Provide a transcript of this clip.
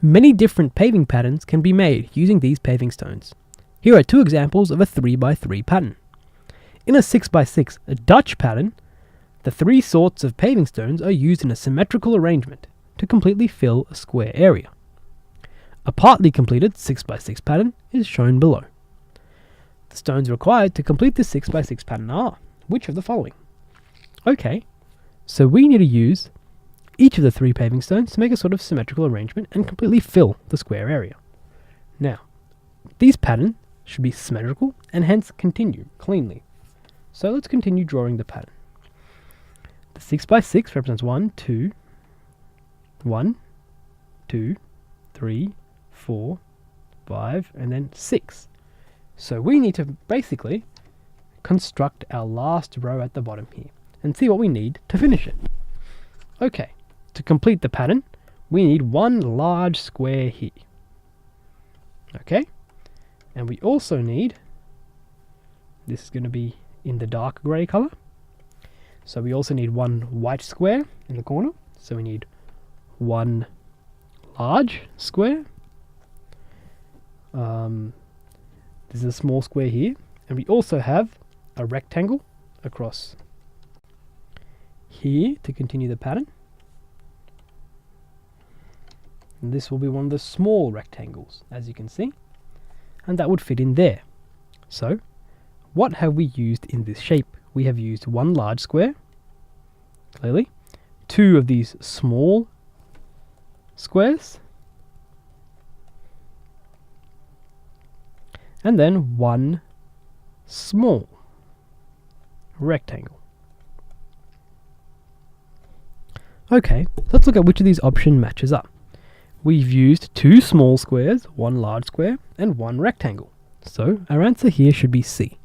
Many different paving patterns can be made using these paving stones. Here are two examples of a 3x3 pattern. In a 6x6 Dutch pattern, the three sorts of paving stones are used in a symmetrical arrangement to completely fill a square area. A partly completed 6x6 pattern is shown below. The stones required to complete the 6x6 pattern are which of the following? Okay, so we need to use each of the three paving stones to make a sort of symmetrical arrangement and completely fill the square area. Now, these patterns should be symmetrical and hence continue cleanly. So let's continue drawing the pattern. The 6x6 represents 1, 2, 3, 4, 5, and then 6. So we need to basically construct our last row at the bottom here and see what we need to finish it. Okay, to complete the pattern, we need one large square here. Okay, and we also need, this is going to be in the dark grey colour, so we also need one white square in the corner, so we need one large square. This is a small square here, and we also have a rectangle across here to continue the pattern. And this will be one of the small rectangles, as you can see, and that would fit in there. So, what have we used in this shape? We have used one large square, clearly, two of these small squares, and then one small rectangle. Okay, let's look at which of these options matches up. We've used two small squares, one large square, and one rectangle. So our answer here should be C.